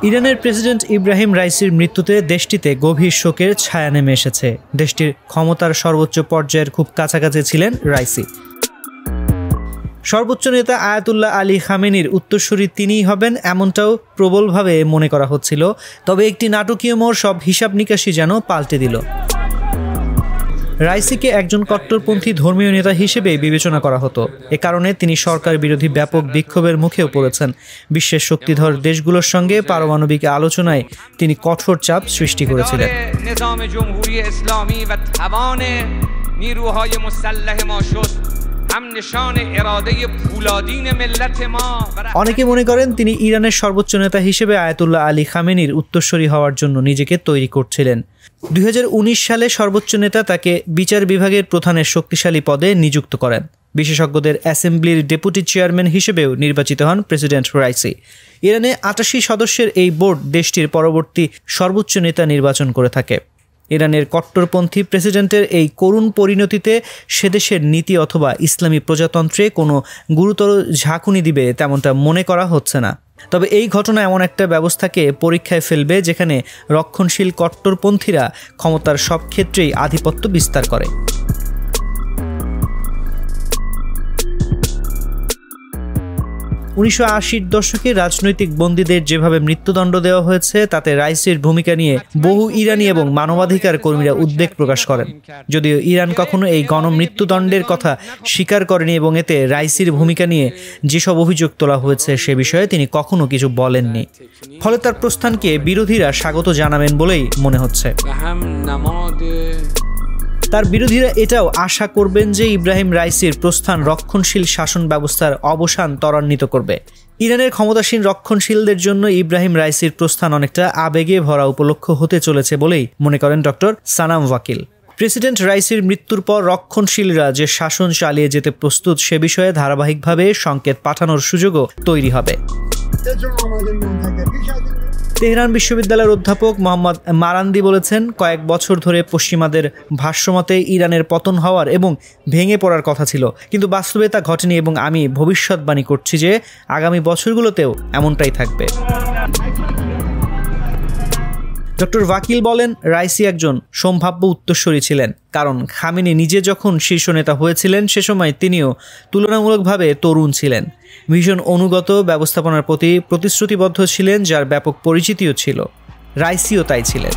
ইরানের প্রেসিডেন্ট ইব্রাহিম রাইসির মৃত্যুতে দেশটিতে গভীর শোকের ছায়া নেমে এসেছে। দেশটির ক্ষমতার সর্বোচ্চ পর্যায়ের খুব কাছাকাছি ছিলেন রাইসি। সর্বোচ্চ নেতা আয়াতুল্লাহ আলী খামেনির উত্তরসূরি তিনিই হবেন এমনটাও প্রবলভাবে মনে করা হচ্ছিল। তবে একটি নাটকীয় মোড় সব হিসাব নিকাশি যেন পাল্টে দিল। রাইসিকে একজন কট্টরপন্থী ধর্মীয় নেতা হিসেবে বিবেচনা করা হতো। এ কারণে তিনি সরকার বিরোধী ব্যাপক বিক্ষোভের মুখেও পড়েছেন। বিশ্বের শক্তিধর দেশগুলোর সঙ্গে পারমাণবিক আলোচনায় তিনি কঠোর চাপ সৃষ্টি করেছিলেন। অনেকে মনে করেন তিনি ইরানের সর্বোচ্চ নেতা হিসেবে আয়াতুল্লাহ আলী খামেনির উত্তরসূরি হওয়ার জন্য নিজেকে তৈরি করছিলেন। 2019 সালে সর্বোচ্চ নেতা তাকে বিচার বিভাগের প্রধানের শক্তিশালী পদে নিযুক্ত করেন। বিশেষজ্ঞদের অ্যাসেম্বলির ডেপুটি চেয়ারম্যান হিসেবেও নির্বাচিত হন প্রেসিডেন্ট রাইসি। ইরানে 88 সদস্যের এই বোর্ড দেশটির পরবর্তী সর্বোচ্চ নেতা নির্বাচন করে থাকে। ইরানের কট্টরপন্থী প্রেসিডেন্টের এই করুণ পরিণতিতে সেদেশের নীতি অথবা ইসলামী প্রজাতন্ত্রে কোনো গুরুতর ঝাঁকুনি দিবে তেমনটা মনে করা হচ্ছে না। তবে এই ঘটনা এমন একটা ব্যবস্থাকে পরীক্ষায় ফেলবে যেখানে রক্ষণশীল কট্টরপন্থীরা ক্ষমতার সব ক্ষেত্রেই আধিপত্য বিস্তার করে। 1980-র দশকে রাজনৈতিক বন্দীদের যেভাবে মৃত্যুদণ্ড দেওয়া হয়েছে তাতে রাইসির ভূমিকা নিয়ে বহু ইরানি এবং মানবাধিকার কর্মীরা উদ্বেগ প্রকাশ করেন। যদিও ইরান কখনো এই গণমৃত্যুদণ্ডের কথা স্বীকার করেনি এবং এতে রাইসির ভূমিকা নিয়ে যেসব অভিযোগ তোলা হয়েছে সে বিষয়ে তিনি কখনো কিছু বলেননি। ফলে তার প্রস্থানকে বিরোধীরা স্বাগত জানাবেন বলেই মনে হচ্ছে। তার বিরোধীরা এটাও আশা করবেন যে ইব্রাহিম রাইসির প্রস্থান রক্ষণশীল শাসন ব্যবস্থার অবসান ত্বরান্বিত করবে। ইরানের ক্ষমতাসীন রক্ষণশীলদের জন্য ইব্রাহিম রাইসির প্রস্থান অনেকটা আবেগে ভরা উপলক্ষ হতে চলেছে বলেই মনে করেন ডক্টর সানাম ওয়াকিল। প্রেসিডেন্ট রাইসির মৃত্যুর পর রক্ষণশীলরা যে শাসন চালিয়ে যেতে প্রস্তুত সে বিষয়ে ধারাবাহিকভাবে সংকেত পাঠানোর সুযোগও তৈরি হবে। তেহরান বিশ্ববিদ্যালয়ের অধ্যাপক মোহাম্মদ মারান্দি বলেছেন, কয়েক বছর ধরে পশ্চিমাদের ভাষ্যমতে ইরানের পতন হওয়ার এবং ভেঙে পড়ার কথা ছিল, কিন্তু বাস্তবে তা ঘটেনি এবং আমি ভবিষ্যৎবাণী করছি যে আগামী বছরগুলোতেও এমনটাই থাকবে। ডক্টর ওয়াকিল বলেন, রাইসি একজন সম্ভাব্য উত্তরসূরি ছিলেন, কারণ খামেনি নিজে যখন শীর্ষ নেতা হয়েছিলেন সে সময় তিনিও তুলনামূলকভাবে তরুণ ছিলেন, ভীষণ অনুগত, ব্যবস্থাপনার প্রতি প্রতিশ্রুতিবদ্ধ ছিলেন, যার ব্যাপক পরিচিতিও ছিল। রাইসিও তাই ছিলেন।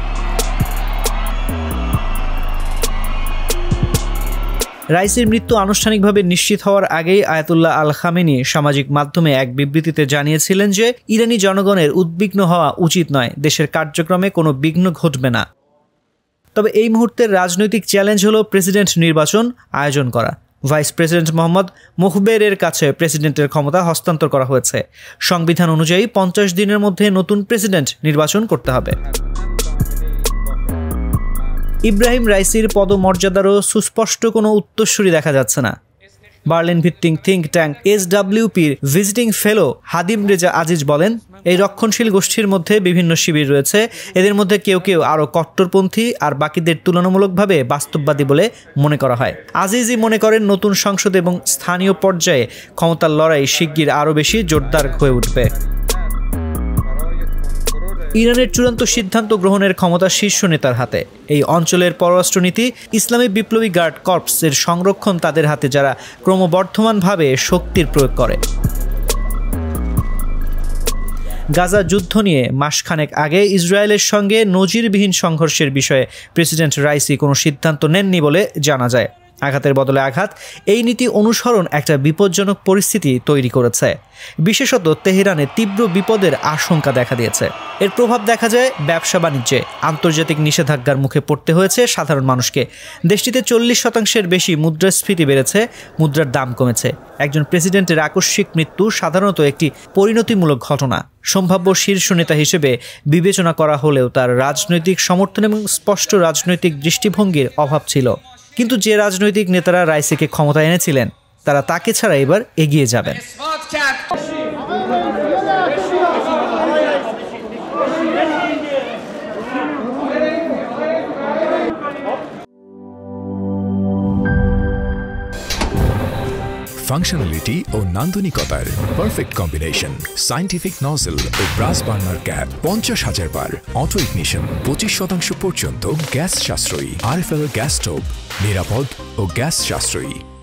রাইসির মৃত্যু আনুষ্ঠানিকভাবে নিশ্চিত হওয়ার আগেই আয়াতুল্লাহ আল খামেনি সামাজিক মাধ্যমে এক বিবৃতিতে জানিয়েছিলেন যে ইরানি জনগণের উদ্বিগ্ন হওয়া উচিত নয়, দেশের কার্যক্রমে কোনো বিঘ্ন ঘটবে না। তবে এই মুহূর্তের রাজনৈতিক চ্যালেঞ্জ হলো প্রেসিডেন্ট নির্বাচন আয়োজন করা। ভাইস প্রেসিডেন্ট মোহাম্মদ মুখবেরের কাছে প্রেসিডেন্টের ক্ষমতা হস্তান্তর করা হয়েছে। সংবিধান অনুযায়ী 50 দিনের মধ্যে নতুন প্রেসিডেন্ট নির্বাচন করতে হবে। ইব্রাহিম রাইসির পদমর্যাদারও সুস্পষ্ট কোনো উত্তরসূরি দেখা যাচ্ছে না। বার্লিন ভিত্তিক থিঙ্ক ট্যাঙ্ক SWP'র visiting fellow Hamidreza Aziz বলেন, এই রক্ষণশীল গোষ্ঠীর মধ্যে বিভিন্ন শিবির রয়েছে। এদের মধ্যে কেউ কেউ আরও কট্টরপন্থী আর বাকিদের তুলনামূলকভাবে বাস্তববাদী বলে মনে করা হয়। আজিজই মনে করেন নতুন সংসদ এবং স্থানীয় পর্যায়ে ক্ষমতার লড়াই শিগগির আরও বেশি জোরদার হয়ে উঠবে। ইরানের চূড়ান্ত সিদ্ধান্ত গ্রহণের ক্ষমতা শীর্ষ নেতার হাতে। এই অঞ্চলের পররাষ্ট্রনীতি, ইসলামী বিপ্লবী গার্ড কর্পস এর সংরক্ষণ তাদের হাতে, যারা ক্রমবর্ধমানভাবে শক্তির প্রয়োগ করে। গাজা যুদ্ধ নিয়ে মাসখানেক আগে ইসরায়েলের সঙ্গে নজিরবিহীন সংঘর্ষের বিষয়ে প্রেসিডেন্ট রাইসি কোনো সিদ্ধান্ত নেননি বলে জানা যায়। আঘাতের বদলে আঘাত, এই নীতি অনুসরণ একটা বিপজ্জনক পরিস্থিতি তৈরি করেছে। বিশেষত তেহরানে তীব্র বিপদের আশঙ্কা দেখা দিয়েছে। এর প্রভাব দেখা যায় ব্যবসা বাণিজ্যে। আন্তর্জাতিক নিষেধাজ্ঞার মুখে পড়তে হয়েছে সাধারণ মানুষকে। দেশটিতে 40% বেশি মুদ্রাস্ফীতি বেড়েছে, মুদ্রার দাম কমেছে। একজন প্রেসিডেন্টের আকস্মিক মৃত্যু সাধারণত একটি পরিণতিমূলক ঘটনা। সম্ভাব্য শীর্ষ নেতা হিসেবে বিবেচনা করা হলেও তার রাজনৈতিক সমর্থন এবং স্পষ্ট রাজনৈতিক দৃষ্টিভঙ্গির অভাব ছিল। কিন্তু যে রাজনৈতিক নেতারা রাইসিকে ক্ষমতায় এনেছিলেন তারা তাকে ছাড়া এবার এগিয়ে যাবেন। ফাংশনালিটি ও নান্দনিকতার পারফেক্ট কম্বিনেশন, সায়েন্টিফিক নজল ও ব্রাস বার্নার ক্যাপ, 50,000 বার অটো ইগনিশন, 25% পর্যন্ত গ্যাস সাশ্রয়ী, RFL গ্যাস স্টোভ, নিরাপদ ও গ্যাস সাশ্রয়ী।